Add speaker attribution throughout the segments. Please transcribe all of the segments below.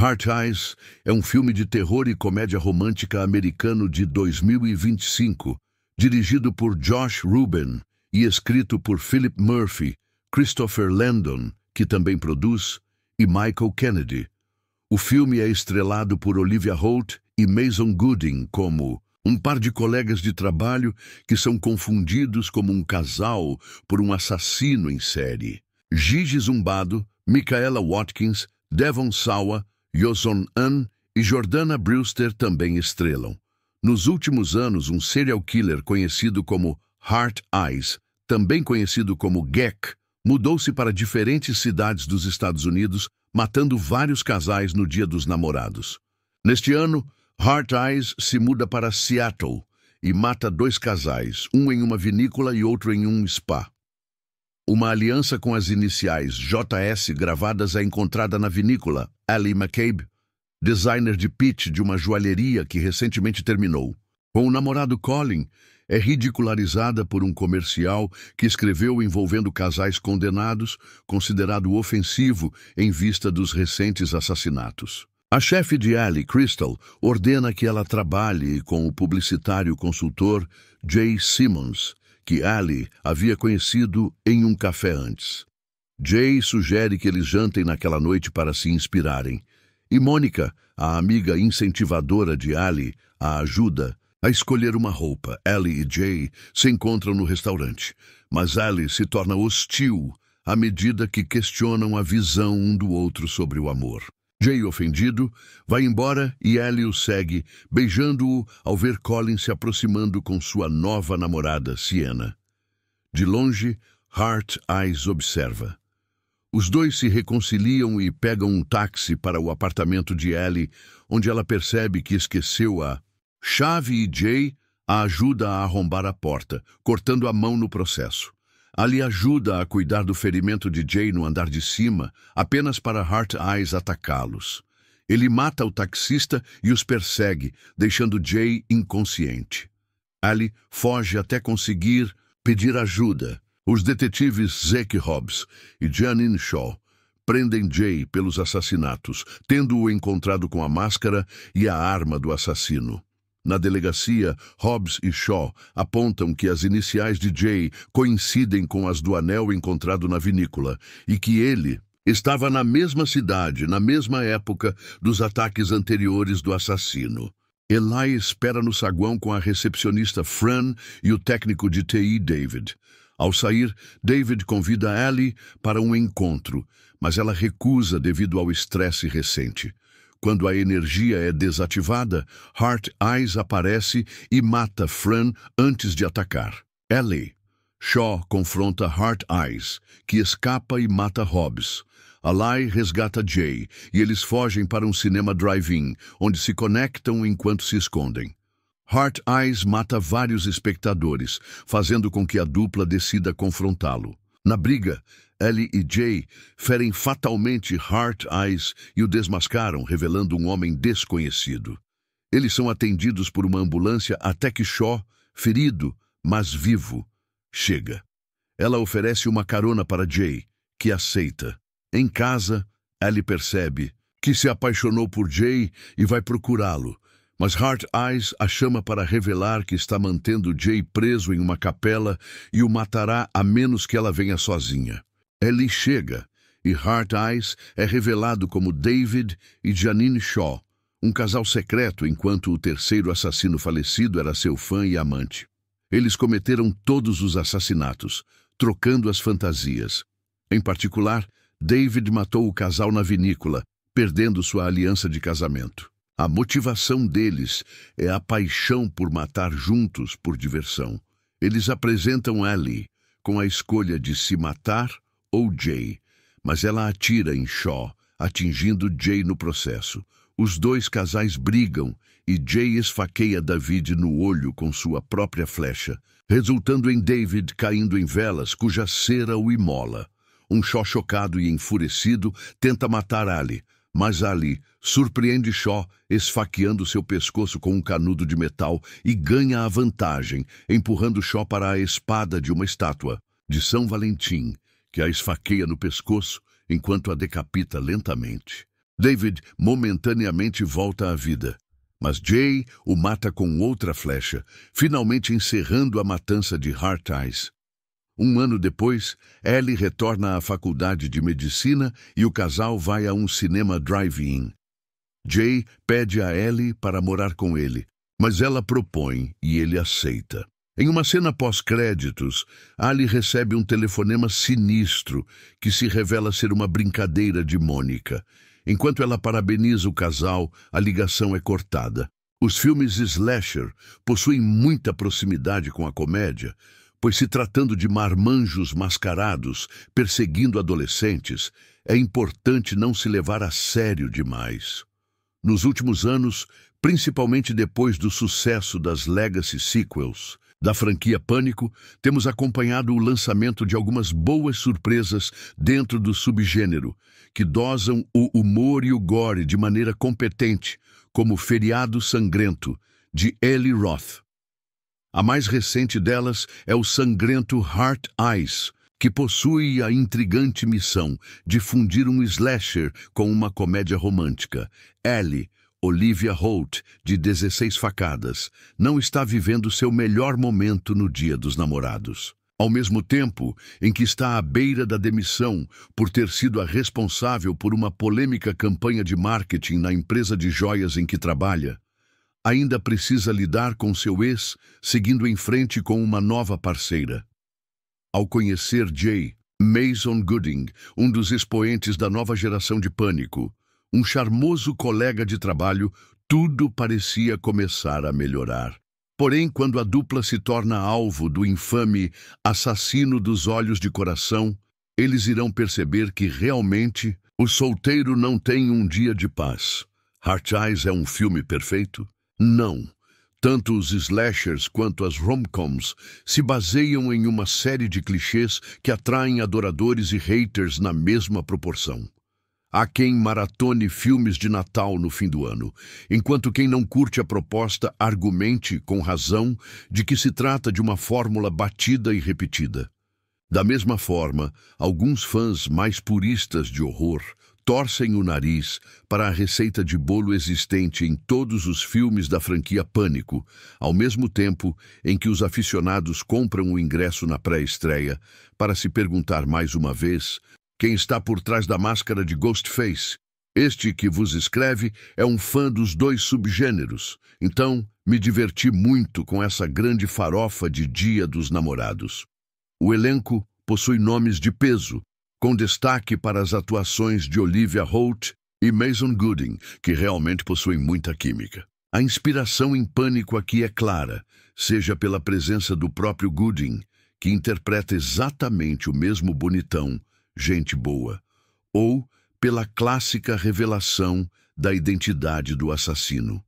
Speaker 1: Heart Eyes é um filme de terror e comédia romântica americano de 2025, dirigido por Josh Ruben e escrito por Philip Murphy, Christopher Landon, que também produz, e Michael Kennedy. O filme é estrelado por Olivia Holt e Mason Gooding como um par de colegas de trabalho que são confundidos como um casal por um assassino em série. Gigi Zumbado, Micaela Watkins, Devon Sawa, Yoson An e Jordana Brewster também estrelam. Nos últimos anos, um serial killer conhecido como Heart Eyes, também conhecido como Geck, mudou-se para diferentes cidades dos Estados Unidos, matando vários casais no Dia dos Namorados. Neste ano, Heart Eyes se muda para Seattle e mata dois casais, um em uma vinícola e outro em um spa. Uma aliança com as iniciais JS gravadas é encontrada na vinícola. Allie McCabe, designer de pitch de uma joalheria que recentemente terminou, com o namorado Colin, é ridicularizada por um comercial que escreveu envolvendo casais condenados, considerado ofensivo em vista dos recentes assassinatos. A chefe de Allie, Crystal, ordena que ela trabalhe com o publicitário consultor Jay Simmons, que Allie havia conhecido em um café antes. Jay sugere que eles jantem naquela noite para se inspirarem, e Mônica, a amiga incentivadora de Allie, a ajuda a escolher uma roupa. Allie e Jay se encontram no restaurante, mas Allie se torna hostil à medida que questionam a visão um do outro sobre o amor. Jay, ofendido, vai embora e Allie o segue, beijando-o ao ver Colin se aproximando com sua nova namorada, Sienna. De longe, Heart Eyes observa. Os dois se reconciliam e pegam um táxi para o apartamento de Allie, onde ela percebe que esqueceu a chave e Jay a ajuda a arrombar a porta, cortando a mão no processo. Allie ajuda a cuidar do ferimento de Jay no andar de cima, apenas para Heart Eyes atacá-los. Ele mata o taxista e os persegue, deixando Jay inconsciente. Allie foge até conseguir pedir ajuda. Os detetives Zeke Hobbs e Janine Shaw prendem Jay pelos assassinatos, tendo-o encontrado com a máscara e a arma do assassino. Na delegacia, Hobbs e Shaw apontam que as iniciais de Jay coincidem com as do anel encontrado na vinícola e que ele estava na mesma cidade, na mesma época dos ataques anteriores do assassino. Eli espera no saguão com a recepcionista Fran e o técnico de TI David. Ao sair, David convida Allie para um encontro, mas ela recusa devido ao estresse recente. Quando a energia é desativada, Heart Eyes aparece e mata Fran antes de atacar. Allie. Shaw confronta Heart Eyes, que escapa e mata Hobbs. Allie resgata Jay e eles fogem para um cinema drive-in, onde se conectam enquanto se escondem. Heart Eyes mata vários espectadores, fazendo com que a dupla decida confrontá-lo. Na briga, Allie e Jay ferem fatalmente Heart Eyes e o desmascaram, revelando um homem desconhecido. Eles são atendidos por uma ambulância até que Shaw, ferido, mas vivo, chega. Ela oferece uma carona para Jay, que aceita. Em casa, Allie percebe que se apaixonou por Jay e vai procurá-lo, mas Heart Eyes a chama para revelar que está mantendo Jay preso em uma capela e o matará a menos que ela venha sozinha. Allie chega e Heart Eyes é revelado como David e Janine Shaw, um casal secreto enquanto o terceiro assassino falecido era seu fã e amante. Eles cometeram todos os assassinatos, trocando as fantasias. Em particular, David matou o casal na vinícola, perdendo sua aliança de casamento. A motivação deles é a paixão por matar juntos por diversão. Eles apresentam Allie com a escolha de se matar ou Jay, mas ela atira em Shaw, atingindo Jay no processo. Os dois casais brigam e Jay esfaqueia David no olho com sua própria flecha, resultando em David caindo em velas cuja cera o imola. Shaw, chocado e enfurecido, tenta matar Allie, mas Allie surpreende Shaw esfaqueando seu pescoço com um canudo de metal e ganha a vantagem, empurrando Shaw para a espada de uma estátua de São Valentim, que a esfaqueia no pescoço enquanto a decapita lentamente. David momentaneamente volta à vida, mas Jay o mata com outra flecha, finalmente encerrando a matança de Heart Eyes. Um ano depois, Ellie retorna à faculdade de medicina e o casal vai a um cinema drive-in. Jay pede a Ellie para morar com ele, mas ela propõe e ele aceita. Em uma cena pós-créditos, Ali recebe um telefonema sinistro que se revela ser uma brincadeira de Mônica. Enquanto ela parabeniza o casal, a ligação é cortada. Os filmes slasher possuem muita proximidade com a comédia, pois se tratando de marmanjos mascarados perseguindo adolescentes, é importante não se levar a sério demais. Nos últimos anos, principalmente depois do sucesso das Legacy Sequels da franquia Pânico, temos acompanhado o lançamento de algumas boas surpresas dentro do subgênero, que dosam o humor e o gore de maneira competente, como Feriado Sangrento, de Eli Roth. A mais recente delas é o sangrento Heart Eyes, que possui a intrigante missão de fundir um slasher com uma comédia romântica. Ellie, Olivia Holt, de 16 facadas, não está vivendo seu melhor momento no Dia dos Namorados. Ao mesmo tempo em que está à beira da demissão por ter sido a responsável por uma polêmica campanha de marketing na empresa de joias em que trabalha, ainda precisa lidar com seu ex, seguindo em frente com uma nova parceira. Ao conhecer Jay, Mason Gooding, um dos expoentes da nova geração de Pânico, um charmoso colega de trabalho, tudo parecia começar a melhorar. Porém, quando a dupla se torna alvo do infame assassino dos olhos de coração, eles irão perceber que realmente o solteiro não tem um dia de paz. Heart Eyes é um filme perfeito? Não. Tanto os slashers quanto as rom-coms se baseiam em uma série de clichês que atraem adoradores e haters na mesma proporção. Há quem maratone filmes de Natal no fim do ano, enquanto quem não curte a proposta argumente, com razão, de que se trata de uma fórmula batida e repetida. Da mesma forma, alguns fãs mais puristas de horror torcem o nariz para a receita de bolo existente em todos os filmes da franquia Pânico, ao mesmo tempo em que os aficionados compram o ingresso na pré-estreia para se perguntar mais uma vez quem está por trás da máscara de Ghostface. Este que vos escreve é um fã dos dois subgêneros, então me diverti muito com essa grande farofa de Dia dos Namorados. O elenco possui nomes de peso, com destaque para as atuações de Olivia Holt e Mason Gooding, que realmente possuem muita química. A inspiração em Pânico aqui é clara, seja pela presença do próprio Gooding, que interpreta exatamente o mesmo bonitão, gente boa, ou pela clássica revelação da identidade do assassino.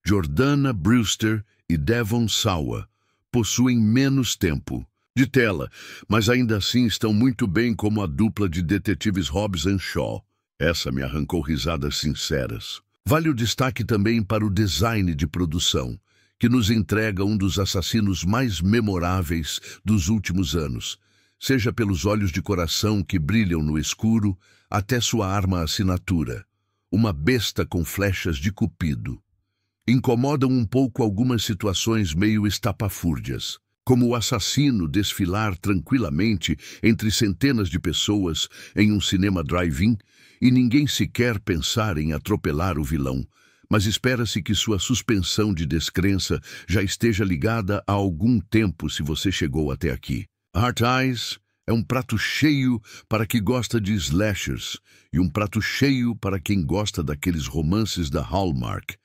Speaker 1: Jordana Brewster e Devon Sawa possuem menos tempo de tela, mas ainda assim estão muito bem como a dupla de detetives Hobbs e Shaw. Essa me arrancou risadas sinceras. Vale o destaque também para o design de produção, que nos entrega um dos assassinos mais memoráveis dos últimos anos, seja pelos olhos de coração que brilham no escuro, até sua arma assinatura, uma besta com flechas de cupido. Incomodam um pouco algumas situações meio estapafúrdias, como o assassino desfilar tranquilamente entre centenas de pessoas em um cinema drive-in e ninguém sequer pensar em atropelar o vilão, mas espera-se que sua suspensão de descrença já esteja ligada há algum tempo se você chegou até aqui. Heart Eyes é um prato cheio para quem gosta de slashers e um prato cheio para quem gosta daqueles romances da Hallmark,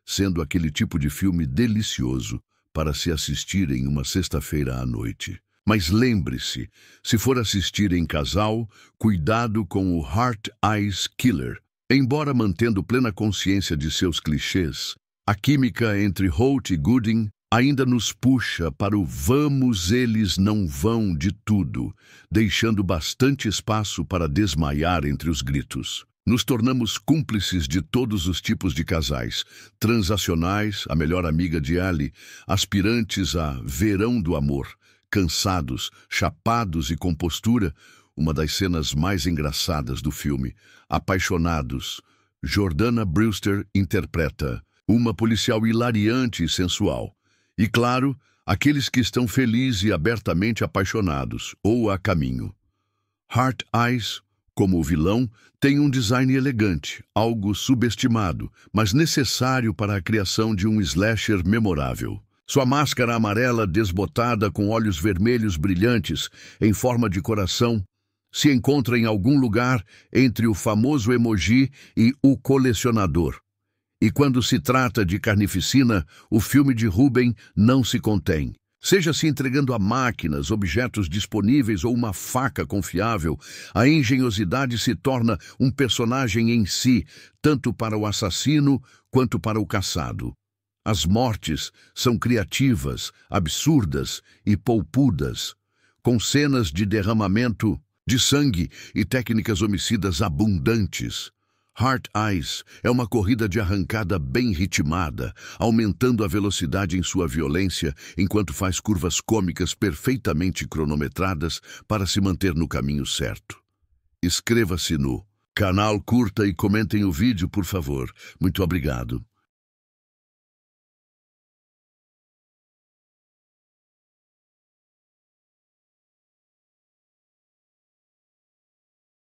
Speaker 1: sendo aquele tipo de filme delicioso para se assistir em uma sexta-feira à noite. Mas lembre-se, se for assistir em casal, cuidado com o Heart Eyes Killer. Embora mantendo plena consciência de seus clichês, a química entre Holt e Gooding ainda nos puxa para o vamos eles não vão de tudo, deixando bastante espaço para desmaiar entre os gritos. Nos tornamos cúmplices de todos os tipos de casais, transacionais, a melhor amiga de Ali, aspirantes a verão do amor, cansados, chapados e com postura, uma das cenas mais engraçadas do filme, apaixonados, Jordana Brewster interpreta uma policial hilariante e sensual. E, claro, aqueles que estão felizes e abertamente apaixonados, ou a caminho. Heart Eyes, como o vilão, tem um design elegante, algo subestimado, mas necessário para a criação de um slasher memorável. Sua máscara amarela desbotada com olhos vermelhos brilhantes, em forma de coração, se encontra em algum lugar entre o famoso emoji e o colecionador. E quando se trata de carnificina, o filme de Ruben não se contém. Seja se entregando a máquinas, objetos disponíveis ou uma faca confiável, a engenhosidade se torna um personagem em si, tanto para o assassino quanto para o caçado. As mortes são criativas, absurdas e poupudas, com cenas de derramamento de sangue e técnicas homicidas abundantes. Heart Eyes é uma corrida de arrancada bem ritmada, aumentando a velocidade em sua violência, enquanto faz curvas cômicas perfeitamente cronometradas para se manter no caminho certo. Inscreva-se no canal, curta e comentem o vídeo, por favor. Muito obrigado.